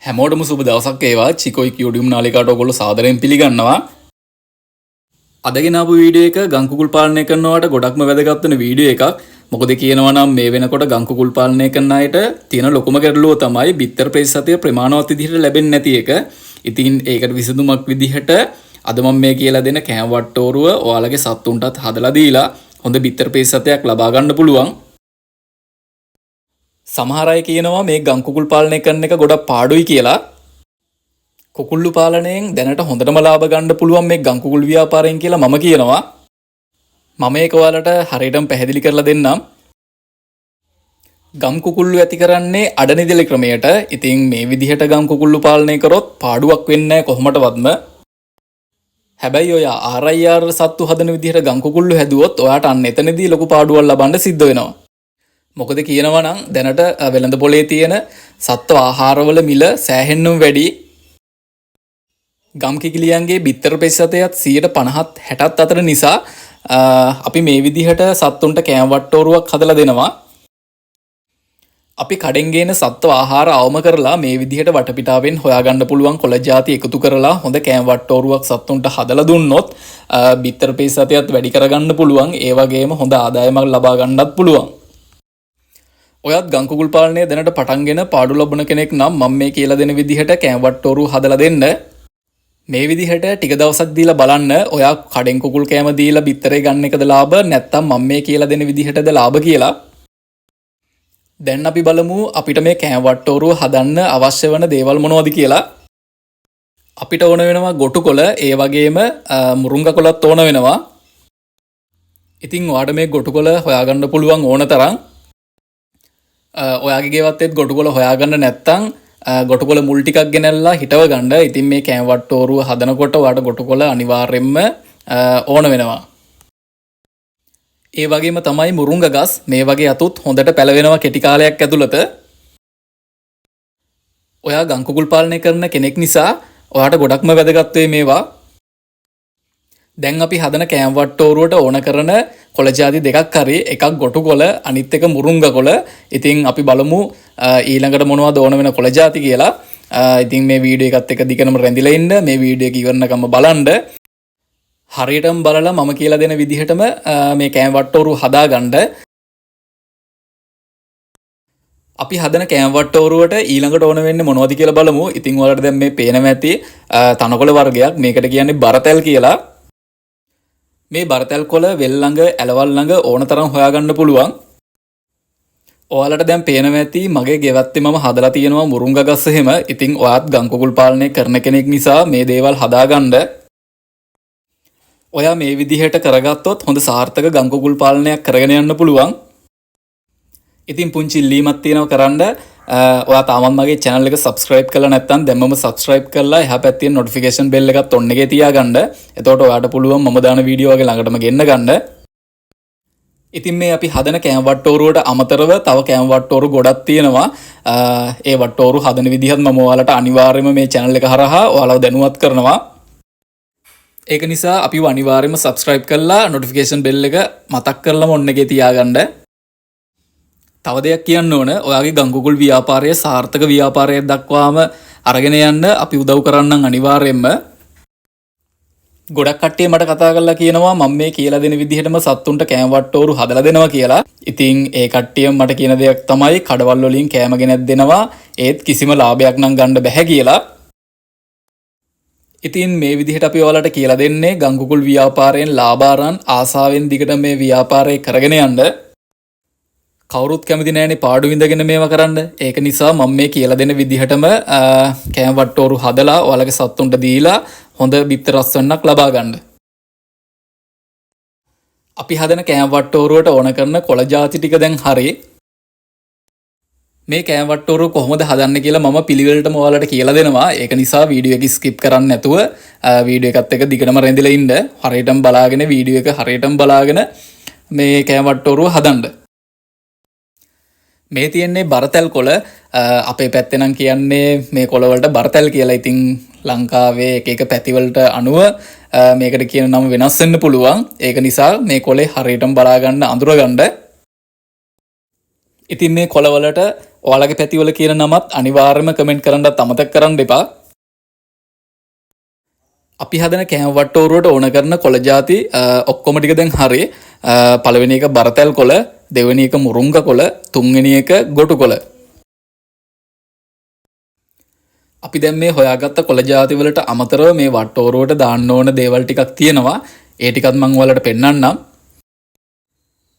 හැමෝටම සුබ දවසක් වේවා. චිකෝයි කියුඩියම් නාලිකාවට ඔයගොල්ලෝ සාදරයෙන් පිළිගන්නවා. අද ගෙන ආපු වීඩියෝ එක ගම් කුකුල් පාලනය කරනවට ගොඩක්ම වැදගත් වෙන වීඩියෝ එකක්. මොකද කියනවා නම් මේ වෙනකොට ගම් කුකුල් පාලනය කරන අයට තියෙන ලොකුම ගැටලුව තමයි බිත්තර ප්‍රතිශතය ප්‍රමාණවත් විදිහට ලැබෙන්නේ නැති එක. ඉතින් ඒකට විසඳුමක් විදිහට අද මම මේ කියලා දෙන කෑම වට්ටෝරුව ඔයාලගේ සත්තුන්ටත් හදලා දීලා හොඳ බිත්තර ප්‍රතිශතයක් ලබා ගන්න පුළුවන්. සමහර අය කියනවා මේ ගම් කුකුල් පාලනය කරන එක ගොඩක් පාඩුයි කියලා. කුකුල්ලු පාලනයෙන් දැනට හොඳටම ලාභ ගන්න පුළුවන් මේ ගම් කුකුල් ව්‍යාපාරයෙන් කියලා මම කියනවා. මම ඒක ඔයාලට හරියටම පැහැදිලි කරලා දෙන්නම්. ගම් කුකුල්ලු ඇති කරන්නේ අඩනිදෙල ක්‍රමයට. ඉතින් මේ විදිහට ගම් කුකුල්ලු පාලනය කරොත් පාඩුවක් වෙන්නේ නැහැ කොහොමඩවත්ම. හැබැයි ඔය RIR සත්තු හදන විදිහට ගම් කුකුල්ලු හැදුවොත් ඔයාට අන්න එතනදී ලොකු පාඩුවක් ලබන්න සිද්ධ වෙනවා. මොකද කියනවා නම් දැනට වෙළඳ පොලේ තියෙන සත්ව ආහාරවල මිල සෑහෙන්නම වැඩි. ගම් කිකිලියන්ගේ බිත්තර ප්‍රතිශතයත් 50%ත් 60ත් අතර නිසා අපි මේ විදිහට සත්තුන්ට කෑම වට්ටෝරුවක් හදලා දෙනවා. අපි කඩෙන් ගේන සත්ව ආහාර අවම කරලා මේ විදිහට වටපිටාවෙන් හොයාගන්න පුළුවන් කොළ ಜಾති එකතු කරලා හොඳ කෑම වට්ටෝරුවක් සත්තුන්ට හදලා දුන්නොත් බිත්තර ප්‍රතිශතයත් වැඩි කරගන්න පුළුවන්. ඒ වගේම හොඳ ආදායමක් ලබා ගන්නත් පුළුවන්. ඔයත් ගම් කුකුල් පාලනය දැනට පටන්ගෙන පාඩු ලබන කෙනෙක් නම් මම මේ කියලා දෙන විදිහට කෑම වට්ටෝරු හදලා දෙන්න. මේ විදිහට ටික දවසක් දීලා බලන්න ඔයා කඩෙන් කුකුල් කෑම දීලා බිත්තරේ ගන්න එකද ලාභ නැත්නම් මම මේ කියලා දෙන විදිහටද ලාභ කියලා. දැන් අපි බලමු අපිට මේ කෑම වට්ටෝරු හදන්න අවශ්‍ය වෙන දේවල් මොනවද කියලා. අපිට ඕන වෙනවා ගොටු කොළ, ඒ වගේම මුරුංගා කොළත් ඕන වෙනවා. ඉතින් ඔයාට මේ ගොටු කොළ හොයාගන්න පුළුවන් ඕන තරම්. ඔයාගේ ගෙවත්තෙත් ගොටුකොළ හොයාගන්න නැත්තම් ගොටුකොළ මුල් ටිකක් ගෙනල්ලා හිටව ගන්න. ඉතින් මේ කෑම වට්ටෝරුව හදනකොට ඔයාට ගොටුකොළ අනිවාර්යෙන්ම ඕන වෙනවා. ඒ වගේම තමයි මුරුංග ගස්. මේ වගේ අතුත් හොඳට පැලවෙනවා කෙටි කාලයක් ඇතුළත. ඔයා ගම් කුකුල් පාලනය කරන කෙනෙක් නිසා ඔයාට ගොඩක්ම වැදගත් වෙයි මේවා. දැන් අපි හදන කෑම වට්ටෝරුවට ඕන කරන කොළ ಜಾති දෙකක් හරි, එකක් ගොටු කොළ, අනිත් එක මුරුංග කොළ. ඉතින් අපි බලමු ඊළඟට මොනවද ඕන වෙන කොළ ಜಾති කියලා. ඉතින් මේ වීඩියෝ එකත් එක්ක දිගටම රැඳිලා ඉන්න. මේ වීඩියෝ එක ඉවරනකම් බලන්න. හරියටම බලලා මම කියලා දෙන විදිහටම මේ කෑම වට්ටෝරුව හදාගන්න. අපි හදන කෑම වට්ටෝරුවට ඊළඟට ඕන වෙන්නේ මොනවද කියලා බලමු. ඉතින් ඔයාලට දැන් මේ පේනම ඇති තනකොළ වර්ගයක්. මේකට කියන්නේ බරතැල් කියලා. මේ බරතැල් කොළ වෙල් ළඟ, ඇලවල් ළඟ ඕන තරම් හොයාගන්න පුළුවන්. ඔයාලට දැන් පේනවා ඇති මගේ ගෙවත්තේ මම හදලා තියෙනවා මුරුංග ගස් එහෙම. ඉතින් ඔයාත් ගම් කුකුල් පාලනය කරන කෙනෙක් නිසා මේ දේවල් හදාගන්න. ඔයා මේ විදිහට කරගත්තොත් හොඳ සාර්ථක ගම් කුකුල් පාලනයක් කරගෙන යන්න පුළුවන්. ඉතින් පුංචි ඉල්ලීමක් තියෙනවා කරන්න. ඔයා තාමත් මගේ channel එක subscribe කරලා නැත්නම් දැන්මම subscribe කරලා එහා පැත්තේ notification bell එකත් on එකේ තියාගන්න. එතකොට ඔයාට පුළුවන් මම දාන වීඩියෝ වගේ ළඟටම ගෙන්න ගන්න. ඉතින් මේ අපි හදන කෑම වට්ටෝරුවට අමතරව තව කෑම වට්ටෝරු ගොඩක් තියෙනවා. ඒ වට්ටෝරු හදන විදිහත් මම ඔයාලට අනිවාර්යයෙන්ම මේ channel එක හරහා ඔයාලව දැනුවත් කරනවා. ඒක නිසා අපිව අනිවාර්යයෙන්ම subscribe කරලා notification bell එක මතක් කරලම on එකේ තියාගන්න. තව දෙයක් කියන්න ඕන. ඔයාගේ ගම් කුකුල් ව්‍යාපාරය සාර්ථක ව්‍යාපාරයක් දක්වාම අරගෙන යන්න අපි උදව් කරන්නම් අනිවාර්යයෙන්ම. ගොඩක් කට්ටිය මට කතා කරලා කියනවා මම මේ කියලා දෙන විදිහටම සත්තුන්ට කෑම වට්ටෝරු හදලා දෙනවා කියලා. ඉතින් ඒ කට්ටිය මට කියන දෙයක් තමයි කඩවල් වලින් කෑම ගෙනත් දෙනවා. ඒත් කිසිම ලාභයක් නම් ගන්න බැහැ කියලා. ඉතින් මේ විදිහට අපි ඔයාලට කියලා දෙන්නේ ගම් කුකුල් ව්‍යාපාරයෙන් ලාභ අරන් ආසාවෙන් දිගට මේ ව්‍යාපාරය කරගෙන යන්න. කවුරුත් කැමති නෑනේ පාඩු විඳගෙන මේවා කරන්න. ඒක නිසා මම මේ කියලා දෙන විදිහටම කෑම වට්ටෝරු හදලා ඔයාලගේ සත්තුන්ට දීලා හොඳ බිත්තර රසවන්නක් ලබා ගන්න. අපි හදන කෑම වට්ටෝරුවට ඕන කරන කොළ ಜಾති ටික දැන් හරි. මේ කෑම වට්ටෝරුව කොහොමද හදන්න කියලා මම පිළිවෙලටම ඔයාලට කියලා දෙනවා. ඒක නිසා වීඩියෝ එක skip කරන්න නැතුව වීඩියෝ එකත් එක්ක දිගටම රැඳිලා ඉන්න. හරියටම බලාගෙන වීඩියෝ එක හරියටම බලාගෙන මේ කෑම වට්ටෝරුව හදන්න. මේ තියෙන්නේ බරතැල් කොළ. අපේ පැත්තේ නම් කියන්නේ මේ කොළවලට බරතැල් කියලා. ඉතින් ලංකාවේ එක එක පැතිවලට අනුව මේකට කියන නම වෙනස් වෙන්න පුළුවන්. ඒක නිසා මේ කොළේ හරියටම බලා ගන්න අඳුර ගන්න. ඉතින් මේ කොළවලට ඔයාලගේ පැතිවල කියන නමත් අනිවාර්යයෙන්ම කමෙන්ට් කරන්නත් අමතක කරන්න එපා. අපි හදන කෑම වට්ටෝරුවට ඕන කරන කොළ ಜಾති ඔක්කොම ටික දැන් හරි. පළවෙනි එක බරතැල් කොළ, දෙවෙනි එක මුරුංග කොළ, තුන්වෙනි එක ගොටු කොළ. අපි දැන් මේ හොයාගත්ත කොළ ಜಾති වලට අමතරව මේ වට්ටෝරුවට දාන්න ඕන දේවල් ටිකක් තියෙනවා. ඒ ටිකත් මම ඔයාලට පෙන්නන්නම්.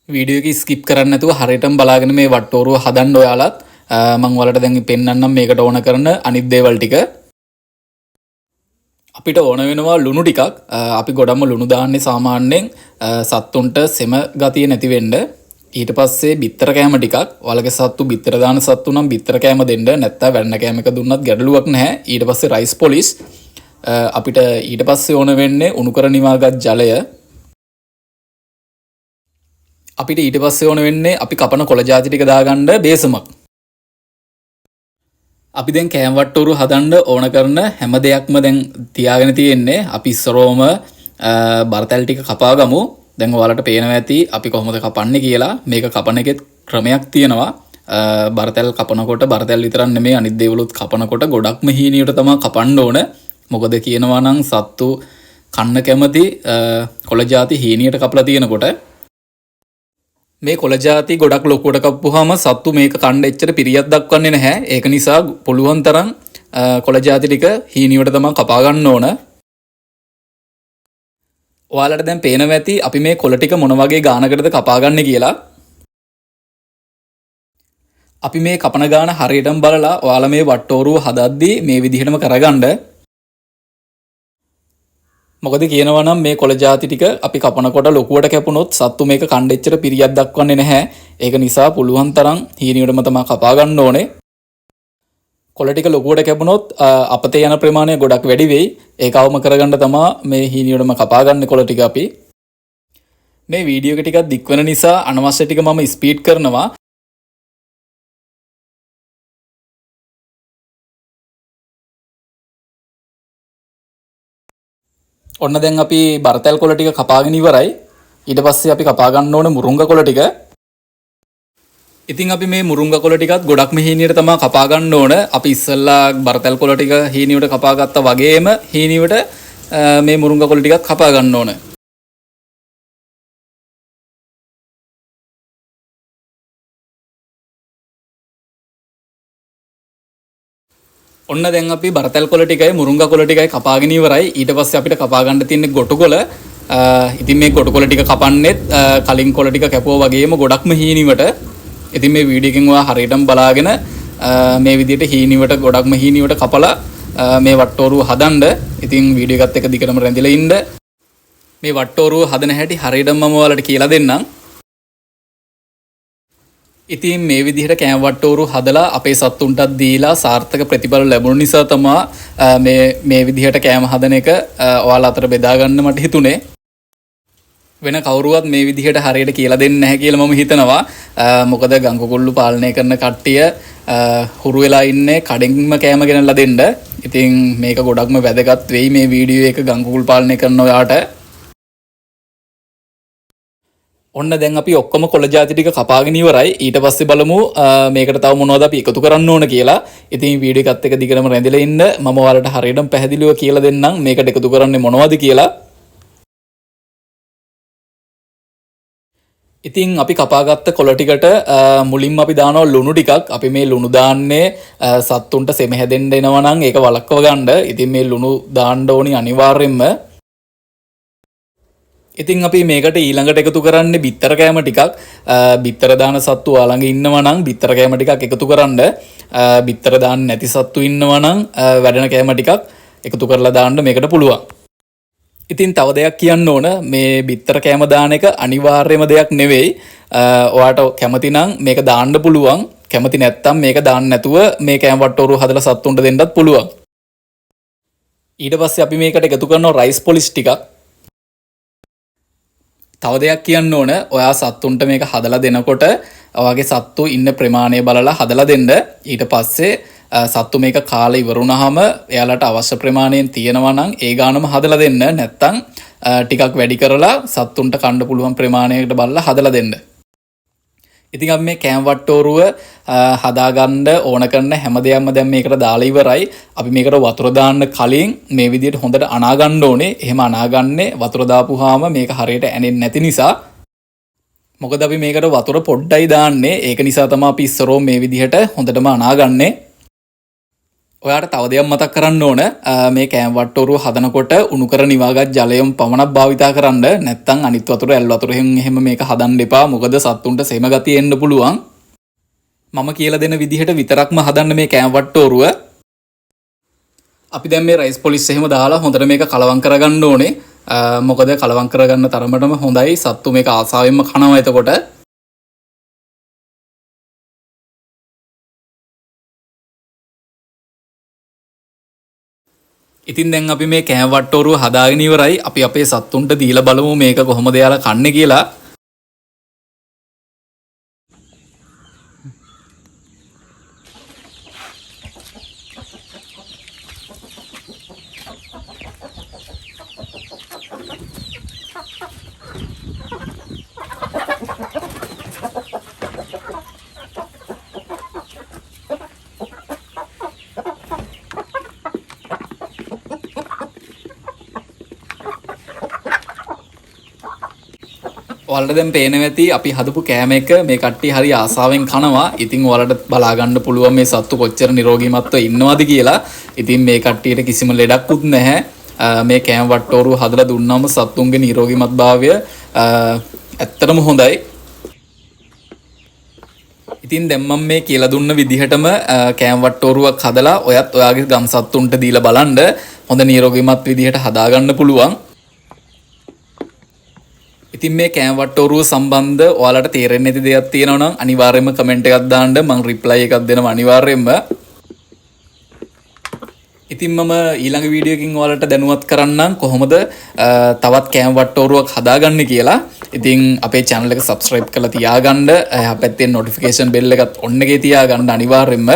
වීඩියෝ එක ස්කිප් කරන්න නැතුව හරියටම බලාගෙන මේ වට්ටෝරුව හදන්න ඔයාලත්. මම ඔයාලට දැන් පෙන්නන්නම් මේකට ඕන කරන අනිත් දේවල් ටික. අපිට ඕන වෙනවා ලුණු ටිකක්. අපි ගොඩක්ම ලුණු දාන්නේ සාමාන්‍යයෙන් සත්තුන්ට සෙම ගතිය නැති වෙන්න. ඊට පස්සේ බිත්තර කෑම ටිකක්. ඔයාලගේ සත්තු බිත්තර දාන සත්තු නම් බිත්තර කෑම දෙන්න. නැත්නම් වැන්න කෑම එක දුන්නත් ගැටලුවක් නැහැ. ඊට පස්සේ රයිස් පොලිස්. අපිට ඊට පස්සේ ඕන වෙන්නේ උණු කර නිවාගත් ජලය. අපිට ඊට පස්සේ ඕන වෙන්නේ අපි කපන කොළ ಜಾති ටික දාගන්න බේසමක්. අපි දැන් කෑම වට්ටෝරුව හදන්න ඕන කරන හැම දෙයක්ම දැන් තියාගෙන තියෙන්නේ. අපි ඉස්සරෝම බරතැල් ටික කපා ගමු. දැන් ඔයාලට පේනවා ඇති අපි කොහොමද කපන්නේ කියලා. මේක කපන එකෙත් ක්‍රමයක් තියෙනවා. බරතැල් කපනකොට බරතැල් විතරක් නෙමෙයි අනිත් දේවලුත් කපනකොට ගොඩක්ම හීනියට තමයි කපන්න ඕන. මොකද කියනවා නම් සත්තු කන්න කැමති කොළ ಜಾති හීනියට කපලා තියෙනකොට මේ කොළ ಜಾති ගොඩක් ලොකුවට කප්පුවාම සත්තු මේක කන්න එච්චර පිරියක් දක්වන්නේ නැහැ. ඒක නිසා පුළුවන් තරම් කොළ ಜಾති ටික හීනියට තමයි කපා ගන්න ඕන. ඔයාලට දැන් පේනවා ඇති අපි මේ කොළ ටික මොන වගේ ගානකටද කපා ගන්න කියලා. අපි මේ කපන ගාන හරියටම බලලා ඔයාලා මේ වට්ටෝරුව හදද්දී මේ විදිහටම කරගන්න. මොකද කියනවා නම් මේ කොළ ಜಾති ටික අපි කපනකොට ලොකුවට කැපුණොත් සත්තු මේක කන්න එච්චර පිරියක් දක්වන්නේ නැහැ. ඒක නිසා පුළුවන් තරම් හීනියටම තමයි කපා ගන්න ඕනේ. කොළ ටික ලොකුවට කැපුණොත් අපතේ යන ප්‍රමාණය ගොඩක් වැඩි වෙයි. ඒක අවම කරගන්න තමයි මේ හීනියටම කපා ගන්න කොළ ටික අපි. මේ වීඩියෝ එක ටිකක් දික් වෙන නිසා අනවශ්‍ය ටික මම ස්පීඩ් කරනවා. ඔන්න දැන් අපි බරතැල් කොළ ටික කපාගෙන ඉවරයි. ඊට පස්සේ අපි කපා ගන්න ඕන මුරුංග කොළ ටික. ඉතින් අපි මේ මුරුංග කොළ ටිකත් ගොඩක්ම හීනියට තමයි කපා ගන්න ඕන. අපි ඉස්සෙල්ලා බරතැල් කොළ ටික හීනියට කපා ගත්තා වගේම හීනියට මේ මුරුංග කොළ ටිකත් කපා ගන්න ඕන. ඔන්න දැන් අපි බරතැල් කොළ ටිකයි මුරුංග කොළ ටිකයි කපාගෙන ඉවරයි. ඊට පස්සේ අපිට කපා ගන්න තියෙන්නේ ගොටු කොළ. ඉතින් මේ ගොටු කොළ ටික කපන්නෙත් කලින් කොළ ටික කැපුවා වගේම ගොඩක්ම හීනිවට. ඉතින් මේ වීඩියෝ එකෙන් ඔයා හරියටම බලාගෙන මේ විදිහට හීනිවට ගොඩක්ම හීනිවට කපලා මේ වට්ටෝරුව හදන්න. ඉතින් වීඩියෝ එකත් එක දිගටම රැඳිලා ඉන්න. මේ වට්ටෝරුව හදන හැටි හරියටම මම ඔයාලට කියලා දෙන්නම්. ඉතින් මේ විදිහට කෑම වට්ටෝරුව හදලා අපේ සත්තුන්ටත් දීලා සාර්ථක ප්‍රතිඵල ලැබුණ නිසා තමයි මේ විදිහට කෑම හදන එක ඔයාලා අතර බෙදා ගන්න මට හිතුනේ. වෙන කවුරුවත් මේ විදිහට හරියට කියලා දෙන්නේ නැහැ කියලා මම හිතනවා. මොකද ගංගුකුල්ලු පාලනය කරන කට්ටිය හුරු වෙලා ඉන්නේ කඩින්ම කෑම ගෙනල්ලා දෙන්න. ඉතින් මේක ගොඩක්ම වැදගත් වෙයි මේ වීඩියෝ එක ගංගුකුල් පාලනය කරන ඔයාට. ඔන්න දැන් අපි ඔක්කොම කොළ ಜಾති ටික කපාගෙන ඉවරයි. ඊට පස්සේ බලමු මේකට තව මොනවද අපි එකතු කරන්න ඕන කියලා. ඉතින් වීඩියෝ එකත් එක දිගටම රැඳිලා ඉන්න. මම ඔයාලට හරියටම පැහැදිලිව කියලා දෙන්නම් මේකට එකතු කරන්නේ මොනවද කියලා. ඉතින් අපි කපාගත්ත කොළ ටිකට මුලින්ම අපි දානවා ලුණු ටිකක්. අපි මේ ලුණු දාන්නේ සත්තුන්ට සෙම හැදෙන්න එනවා නම් ඒක වළක්ව ගන්න. ඉතින් මේ ලුණු දාන්න ඕනි අනිවාර්යෙන්ම. ඉතින් අපි මේකට ඊළඟට එකතු කරන්නේ බිත්තර කෑම ටිකක්. බිත්තර දාන සත්තු ඔයාලඟ ඉන්නවා නම් බිත්තර කෑම ටිකක් එකතු කරන්න. බිත්තර දාන්න නැති සත්තු ඉන්නවා නම් වැඩෙන කෑම ටිකක් එකතු කරලා දාන්න මේකට පුළුවන්. ඉතින් තව දෙයක් කියන්න ඕන මේ බිත්තර කෑම දාන එක අනිවාර්යම දෙයක් නෙවෙයි. ඔයාට කැමති නම් මේක දාන්න පුළුවන්. කැමති නැත්නම් මේක දාන්න නැතුව මේ කෑම වට්ටෝරුව හදලා සත්තුන්ට දෙන්නත් පුළුවන්. ඊට පස්සේ අපි මේකට එකතු කරනවා රයිස් පොලිස් ටිකක්. තව දෙයක් කියන්න ඕන ඔයා සත්තුන්ට මේක හදලා දෙනකොට ඔයාගේ සත්තු ඉන්න ප්‍රමාණය බලලා හදලා දෙන්න. ඊට පස්සේ සත්තු මේක කාලා ඉවර වුණාම එයාලට අවශ්‍ය ප්‍රමාණයෙන් තියෙනවා නම් ඒ ගානම හදලා දෙන්න. නැත්තම් ටිකක් වැඩි කරලා සත්තුන්ට කන්න පුළුවන් ප්‍රමාණයකට බලලා හදලා දෙන්න. ඉතින් අපි මේ කෑම වට්ටෝරුව හදාගන්න ඕන කරන හැම දෙයක්ම දැන් මේකට දාලා ඉවරයි. අපි මේකට වතුර දාන්න කලින් මේ විදිහට හොඳට අනා ගන්න ඕනේ. එහෙම අනාගන්නේ වතුර දාපුවාම මේක හරියට ඇනෙන්නේ නැති නිසා. මොකද අපි මේකට වතුර පොඩ්ඩයි දාන්නේ. ඒක නිසා තමයි අපි ඉස්සරෝම මේ විදිහට හොඳටම අනාගන්නේ. ඔයාට තව දෙයක් මතක් කරන්න ඕන මේ කෑම වට්ටෝරුව හදනකොට උණු කර නිවාගත් ජලයම පමණක් භාවිතා කරන්න. නැත්නම් අනිත් වතුර ඇල් වතුරෙන් එහෙම මේක හදන්න එපා. මොකද සත්තුන්ට සෙම ගතිය එන්න පුළුවන්. මම කියලා දෙන විදිහට විතරක්ම හදන්න මේ කෑම වට්ටෝරුව. අපි දැන් මේ රයිස් පොලිස් එහෙම දාලා හොඳට මේක කලවම් කරගන්න ඕනේ. මොකද කලවම් කරගන්න තරමටම හොඳයි. සත්තු මේක ආසාවෙන්ම කනවා එතකොට. ඉතින් දැන් අපි මේ කෑම වට්ටෝරුව හදාගෙන ඉවරයි. අපි අපේ සත්තුන්ට දීලා බලමු මේක කොහොමද යාලා කන්නේ කියලා. ඔයාලට දැන් පේනවා ඇති අපි හදපු කෑම එක මේ කට්ටිය හරි ආසාවෙන් කනවා. ඉතින් ඔයාලට බලා ගන්න පුළුවන් මේ සත්තු කොච්චර නිරෝගීමත්ව ඉන්නවද කියලා. ඉතින් මේ කට්ටියට කිසිම ලෙඩක්කුත් නැහැ. මේ කෑම වට්ටෝරුව හදලා දුන්නාම සත්තුන්ගේ නිරෝගීමත්භාවය ඇත්තටම හොඳයි. ඉතින් දැන් මම මේ කියලා දුන්න විදිහටම කෑම වට්ටෝරුවක් හදලා ඔයත් ඔයාගේ ගම් සත්තුන්ට දීලා බලන්න. හොඳ නිරෝගීමත් විදිහට හදාගන්න පුළුවන්. ඉතින් මේ කෑම වට්ටෝරුව සම්බන්ධ ඔයාලට තේරෙන්නේ නැති දෙයක් තියෙනවා නම් අනිවාර්යයෙන්ම කමෙන්ට් එකක් දාන්න. මම රිප්ලයි එකක් දෙනවා අනිවාර්යයෙන්ම. ඉතින් මම ඊළඟ වීඩියෝ එකකින් ඔයාලට දැනුවත් කරන්නම් කොහොමද තවත් කෑම වට්ටෝරුවක් හදාගන්නේ කියලා. ඉතින් අපේ channel එක subscribe කරලා තියාගන්න. එහා පැත්තේ notification bell එකත් on එකේ තියාගන්න අනිවාර්යයෙන්ම.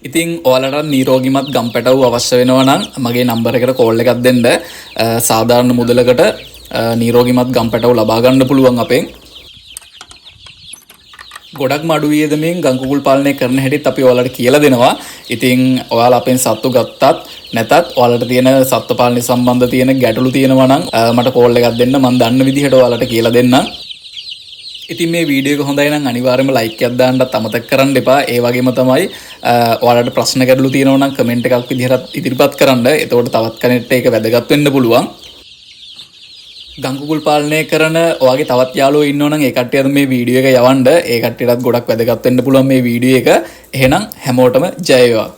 ඉතින් ඔයාලට නිරෝගීමත් ගම් පැටවු අවශ්‍ය වෙනවා නම් මගේ නම්බර් එකට කෝල් එකක් දෙන්න. සාධාරණ මුදලකට නිරෝගීමත් ගම් පැටවු ලබා ගන්න පුළුවන් අපෙන්. ගොඩක්ම අඩු වියදමින් ගම් කුකුල් පාලනය කරන හැටිත් අපි ඔයාලට කියලා දෙනවා. ඉතින් ඔයාලා අපෙන් සත්තු ගත්තත් නැතත් ඔයාලට තියෙන සත්ත්ව පාලනය සම්බන්ධ තියෙන ගැටලු තියෙනවා නම් මට කෝල් එකක් දෙන්න. මම දන්න විදිහට ඔයාලට කියලා දෙන්නම්. ඉතින් මේ වීඩියෝ එක හොඳයි නම් අනිවාර්යයෙන්ම ලයික් එකක් දාන්නත් අමතක කරන්න එපා. ඒ වගේම තමයි ඔයාලට ප්‍රශ්න ගැටලු තියෙනවා නම් කමෙන්ට් එකක් විදිහට ඉදිරිපත් කරන්න. එතකොට තවත් කෙනෙක්ට ඒක වැදගත් වෙන්න පුළුවන්. ගම් කුකුල් පාලනය කරන ඔයාගේ තවත් යාළුවෝ ඉන්නවා නම් ඒ කට්ටියට මේ වීඩියෝ එක යවන්න. ඒ කට්ටියටත් ගොඩක් වැදගත් වෙන්න පුළුවන් මේ වීඩියෝ එක. එහෙනම් හැමෝටම ජය වේවා.